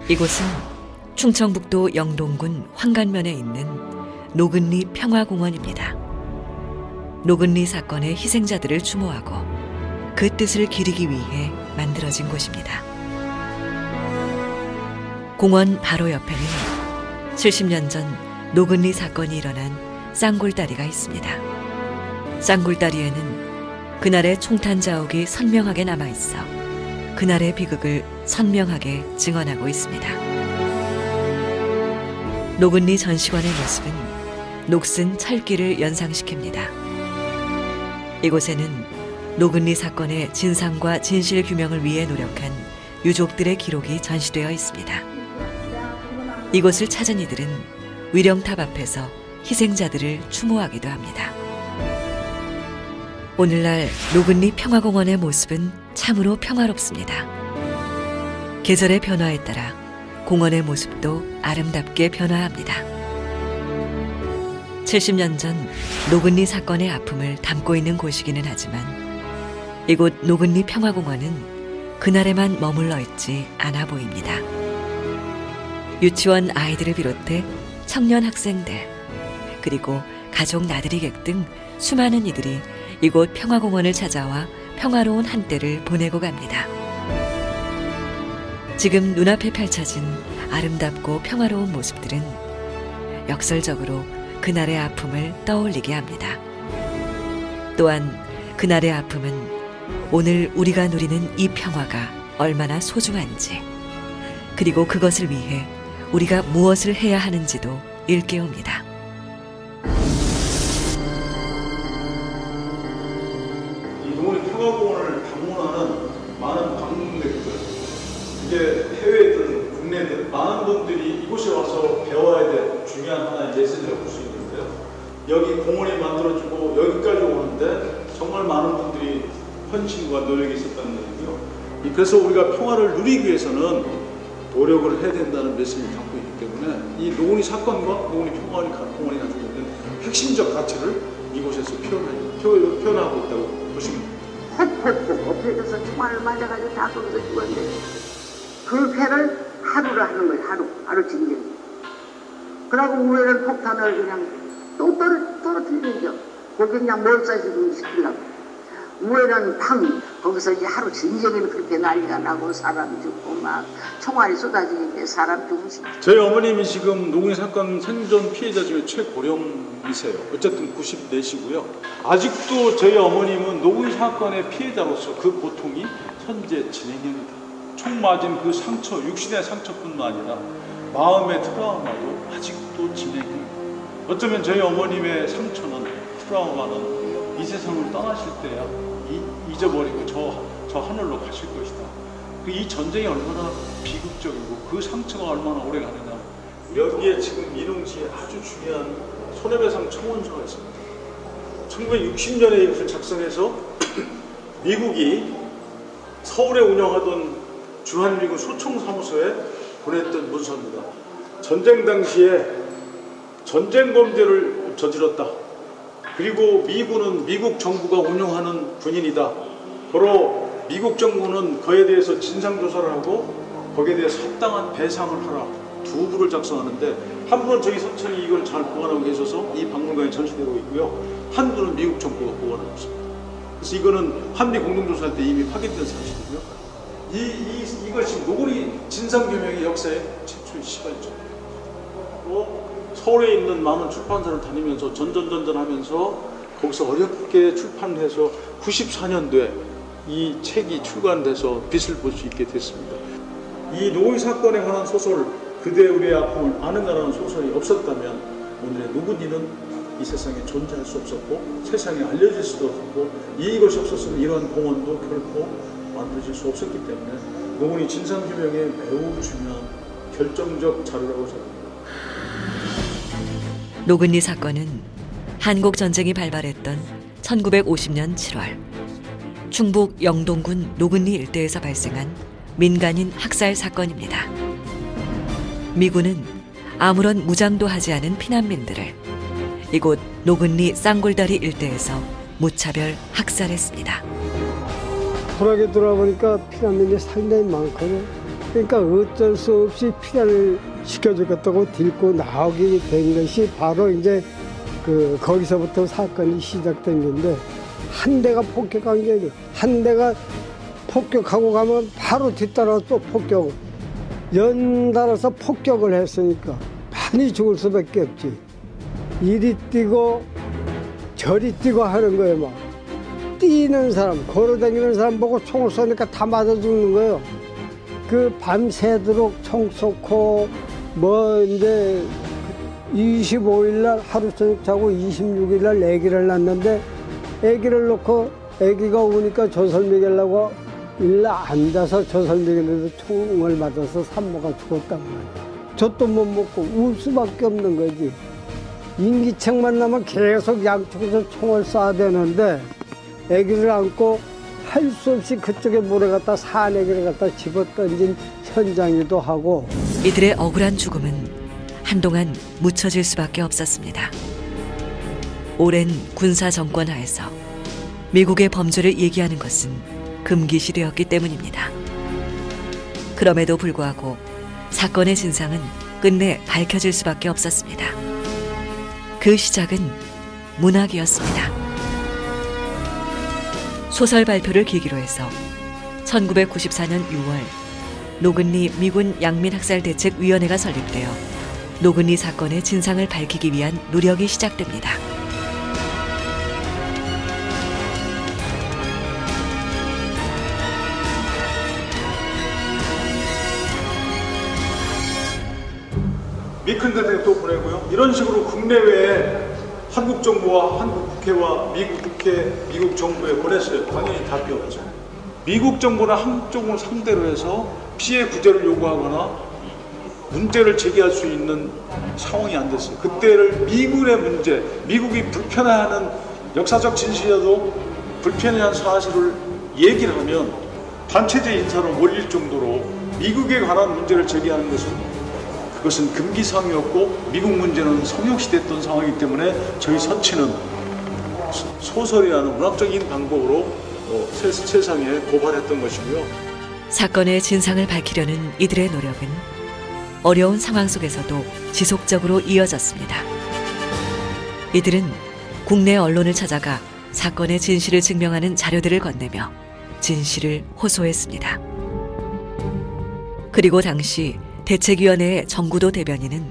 이곳은 충청북도 영동군 황간면에 있는 노근리 평화공원입니다. 노근리 사건의 희생자들을 추모하고 그 뜻을 기리기 위해 만들어진 곳입니다. 공원 바로 옆에는 70년 전 노근리 사건이 일어난 쌍골다리가 있습니다. 쌍골다리에는 그날의 총탄 자욱이 선명하게 남아있어 그날의 비극을 선명하게 증언하고 있습니다. 노근리 전시관의 모습은 녹슨 철길을 연상시킵니다. 이곳에는 노근리 사건의 진상과 진실 규명을 위해 노력한 유족들의 기록이 전시되어 있습니다. 이곳을 찾은 이들은 위령탑 앞에서 희생자들을 추모하기도 합니다. 오늘날 노근리 평화공원의 모습은 참으로 평화롭습니다. 계절의 변화에 따라 공원의 모습도 아름답게 변화합니다. 70년 전 노근리 사건의 아픔을 담고 있는 곳이기는 하지만 이곳 노근리 평화공원은 그날에만 머물러 있지 않아 보입니다. 유치원 아이들을 비롯해 청년 학생들 그리고 가족 나들이객 등 수많은 이들이 이곳 평화공원을 찾아와 평화로운 한때를 보내고 갑니다. 지금 눈앞에 펼쳐진 아름답고 평화로운 모습들은 역설적으로 그날의 아픔을 떠올리게 합니다. 또한 그날의 아픔은 오늘 우리가 누리는 이 평화가 얼마나 소중한지 그리고 그것을 위해 우리가 무엇을 해야 하는지도 일깨웁니다. 이 노근리 평화공원을 방문하는 많은 방문객들, 이제 해외든 국내든 많은 분들이 이곳에 와서 배워야 될 중요한 하나의 메시지라고 볼 수 있는데요. 여기 공원이 만들어지고 여기까지 오는데 정말 많은 분들이 헌신과 노력이 있었다는 얘기고요. 그래서 우리가 평화를 누리기 위해서는 노력을 해야 된다는 메시지를 담고 있기 때문에 이 노근리 사건과 노근리 평화공원이 가지고 있는 핵심적 가치를 이곳에서 표현하고 있다고 보시면 됩니다. 업혀져서 총알을 맞아가지고 다 거기서 죽었는데 그 패를 하루를 하는 거예요. 하루 진정. 그러고 우회를 폭탄을 그냥 또 떨어뜨리죠. 거기 그냥 몰살지금 시키려고. 우회는 팡 거기서 이제 하루 진정이 그렇게 난리가 나고 사람 죽고 막 총알이 쏟아지는데 사람 죽으시고. 저희 어머님이 지금 노근리 사건 생존 피해자 중에 최고령이세요. 어쨌든 94시고요. 아직도 저희 어머님은 노근리 사건의 피해자로서 그 고통이 현재 진행형이다. 총 맞은 그 상처, 육신의 상처뿐만 아니라 마음의 트라우마도 아직도 진행형이다. 어쩌면 저희 어머님의 상처는, 트라우마는 이 세상을 떠나실 때야 잊어버리고 저 하늘로 가실 것이다. 이 전쟁이 얼마나 비극적이고 그 상처가 얼마나 오래 가느냐. 여기에 지금 이릉지에 아주 중요한 손해배상 청원서가 있습니다. 1960년에 이것을 작성해서 미국이 서울에 운영하던 주한미군 소총사무소에 보냈던 문서입니다. 전쟁 당시에 전쟁 범죄를 저질렀다. 그리고 미군은 미국 정부가 운영하는 군인이다. 바로 미국 정부는 그에 대해서 진상조사를 하고 거기에 대해서 합당한 배상을 하라. 두 부를 작성하는데 한 부는 저희 서천이 이걸 잘 보관하고 계셔서 이 박물관에 전시되고 있고요. 한 부는 미국 정부가 보관하고 있습니다. 그래서 이거는 한미 공동조사할 때 이미 확인된 사실이고요. 이것이 노근리 진상규명의 역사의 최초의 시발점. 서울에 있는 많은 출판사를 다니면서 전전하면서 거기서 어렵게 출판해서 94년도에 이 책이 출간돼서 빛을 볼 수 있게 됐습니다. 이 노근리 사건에 관한 소설, 그대 우리의 아픔을 아는가라는 소설이 없었다면 오늘의 노근리는 이 세상에 존재할 수 없었고 세상에 알려질 수도 없었고 이것이 없었으면 이러한 공원도 결코 만들어질 수 없었기 때문에 노근리 진상규명에 매우 중요한 결정적 자료라고 생각합니다. 노근리 사건은 한국전쟁이 발발했던 1950년 7월 충북 영동군 노근리 일대에서 발생한 민간인 학살 사건입니다. 미군은 아무런 무장도 하지 않은 피난민들을 이곳 노근리 쌍골다리 일대에서 무차별 학살했습니다. 불악에 돌아보니까 피난민이 상당히 많거든요. 그러니까 어쩔 수 없이 피난을 시켜주겠다고 딜고 나오게 된 것이 바로 이제 거기서부터 사건이 시작된 건데, 한 대가 폭격한 게 아니에요. 한 대가 폭격하고 가면 바로 뒤따라 또 폭격, 연달아서 폭격을 했으니까 많이 죽을 수밖에 없지. 이리 뛰고 저리 뛰고 하는 거예요. 막 뛰는 사람, 걸어다니는 사람 보고 총을 쏘니까 다 맞아 죽는 거예요. 그 밤새도록 총 쏘고 뭐 이제 25일 날 하루 저녁 자고 26일 날 아기를 낳는데, 아기를 놓고 아기가 오니까 젖을 먹이려고 일라 앉아서 젖을 먹이는데 총을 맞아서 산모가 죽었단 말이야. 젖도 못 먹고 울 수밖에 없는 거지. 인기척만 나면 계속 양쪽에서 총을 쏴야 되는데, 아기를 안고 할 수 없이 그쪽에 모래 갖다 산애기를 갖다 집어던진 현장이기도 하고. 이들의 억울한 죽음은 한동안 묻혀질 수밖에 없었습니다. 오랜 군사 정권 하에서 미국의 범죄를 얘기하는 것은 금기시되었기 때문입니다. 그럼에도 불구하고 사건의 진상은 끝내 밝혀질 수밖에 없었습니다. 그 시작은 문학이었습니다. 소설 발표를 계기로 해서 1994년 6월 노근리 미군 양민학살대책위원회가 설립되어 노근리 사건의 진상을 밝히기 위한 노력이 시작됩니다. 미큰 대책 또 보내고요. 이런 식으로 국내외에 한국 정부와 한국 국회와 미국 국회, 미국 정부에 보냈어요. 당연히 답이 없죠. 미국 정부나 한국 정부를 상대로 해서 피해 구제를 요구하거나 문제를 제기할 수 있는 상황이 안 됐어요. 그때를 미군의 문제, 미국이 불편해하는 역사적 진실이라도 불편해한 사실을 얘기를 하면 단체제 인사로 몰릴 정도로 미국에 관한 문제를 제기하는 그것은 금기사항이었고, 미국 문제는 성역시됐던 상황이기 때문에 저희 서치는 소설이라는 문학적인 방법으로 세상에 고발했던 것이고요. 사건의 진상을 밝히려는 이들의 노력은 어려운 상황 속에서도 지속적으로 이어졌습니다. 이들은 국내 언론을 찾아가 사건의 진실을 증명하는 자료들을 건네며 진실을 호소했습니다. 그리고 당시 대책위원회의 정구도 대변인은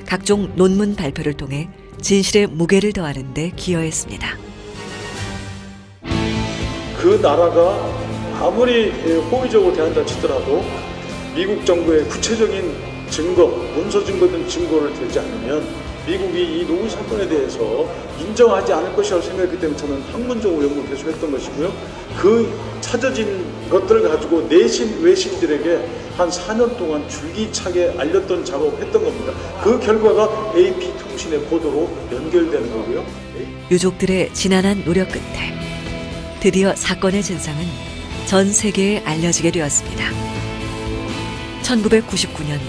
각종 논문 발표를 통해 진실의 무게를 더하는 데 기여했습니다. 그 나라가 아무리 호의적으로 대한다 치더라도 미국 정부의 구체적인 증거, 문서 증거 등 증거를 대지 않으면 미국이 이 노구 사건에 대해서 인정하지 않을 것이라고 생각했기 때문에 저는 학문적으로 연구를 계속했던 것이고요. 그 찾아진 것들을 가지고 내신 외신들에게 한 4년 동안 줄기차게 알렸던 작업을 했던 겁니다. 그 결과가 AP통신의 보도로 연결되는 거고요. 유족들의 지난한 노력 끝에 드디어 사건의 진상은 전 세계에 알려지게 되었습니다. 1999년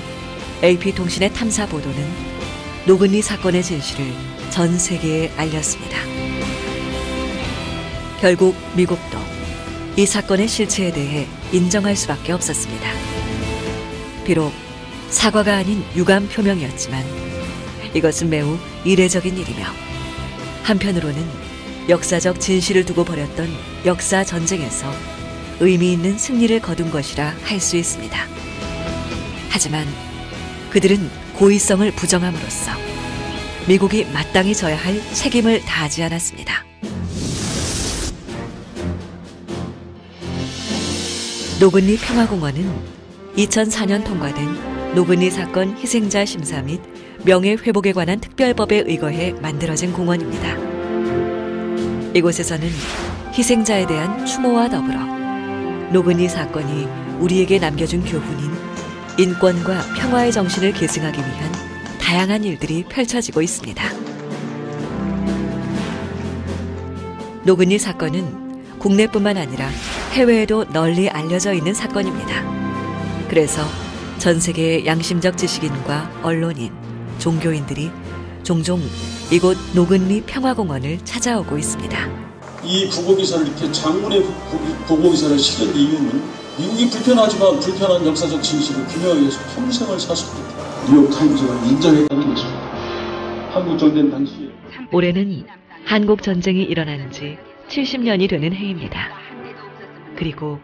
AP통신의 탐사 보도는 노근리 사건의 진실을 전 세계에 알렸습니다. 결국 미국도 이 사건의 실체에 대해 인정할 수밖에 없었습니다. 비록 사과가 아닌 유감 표명이었지만 이것은 매우 이례적인 일이며, 한편으로는 역사적 진실을 두고 벌였던 역사 전쟁에서 의미 있는 승리를 거둔 것이라 할 수 있습니다. 하지만 그들은 고의성을 부정함으로써 미국이 마땅히 져야 할 책임을 다하지 않았습니다. 노근리 평화공원은 2004년 통과된 노근리 사건 희생자 심사 및 명예회복에 관한 특별법에 의거해 만들어진 공원입니다. 이곳에서는 희생자에 대한 추모와 더불어 노근리 사건이 우리에게 남겨준 교훈인 인권과 평화의 정신을 계승하기 위한 다양한 일들이 펼쳐지고 있습니다. 노근리 사건은 국내뿐만 아니라 해외에도 널리 알려져 있는 사건입니다. 그래서 전 세계의 양심적 지식인과 언론인, 종교인들이 종종 이곳 노근리 평화공원을 찾아오고 있습니다. 이 부고기사를 이렇게 장문의 부고기사를 실은 이유는 미국이 불편하지만 불편한 역사적 진실을 규명하기 위해서 평생을 사수했다. 뉴욕타임즈가 인정했다는 것입니다. 한국 전쟁 당시에 올해는 한국 전쟁이 일어난 지 70년이 되는 해입니다. 그리고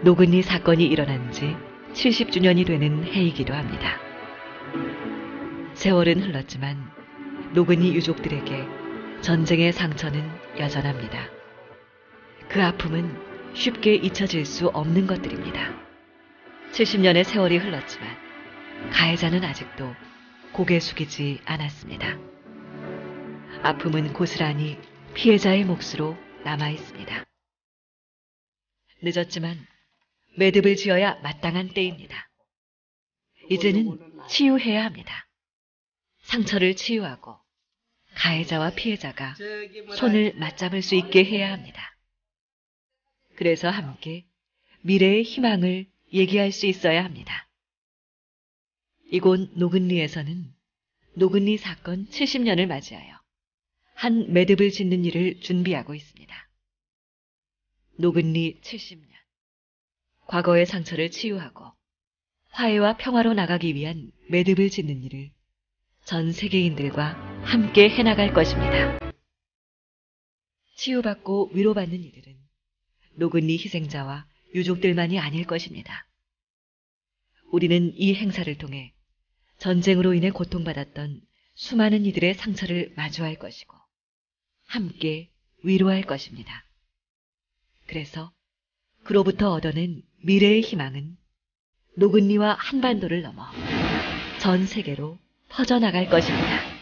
노근리 사건이 일어난 지 70주년이 되는 해이기도 합니다. 세월은 흘렀지만 노근리 유족들에게 전쟁의 상처는 여전합니다. 그 아픔은 쉽게 잊혀질 수 없는 것들입니다. 70년의 세월이 흘렀지만 가해자는 아직도 고개 숙이지 않았습니다. 아픔은 고스란히 피해자의 몫으로 남아 있습니다. 늦었지만 매듭을 지어야 마땅한 때입니다. 이제는 치유해야 합니다. 상처를 치유하고 가해자와 피해자가 손을 맞잡을 수 있게 해야 합니다. 그래서 함께 미래의 희망을 얘기할 수 있어야 합니다. 이곳 노근리에서는 노근리 사건 70년을 맞이하여 한 매듭을 짓는 일을 준비하고 있습니다. 노근리 70년. 과거의 상처를 치유하고 화해와 평화로 나가기 위한 매듭을 짓는 일을 전 세계인들과 함께 해나갈 것입니다. 치유받고 위로받는 이들은 노근리 희생자와 유족들만이 아닐 것입니다. 우리는 이 행사를 통해 전쟁으로 인해 고통받았던 수많은 이들의 상처를 마주할 것이고 함께 위로할 것입니다. 그래서 그로부터 얻어낸 미래의 희망은 노근리와 한반도를 넘어 전 세계로 퍼져나갈 것입니다.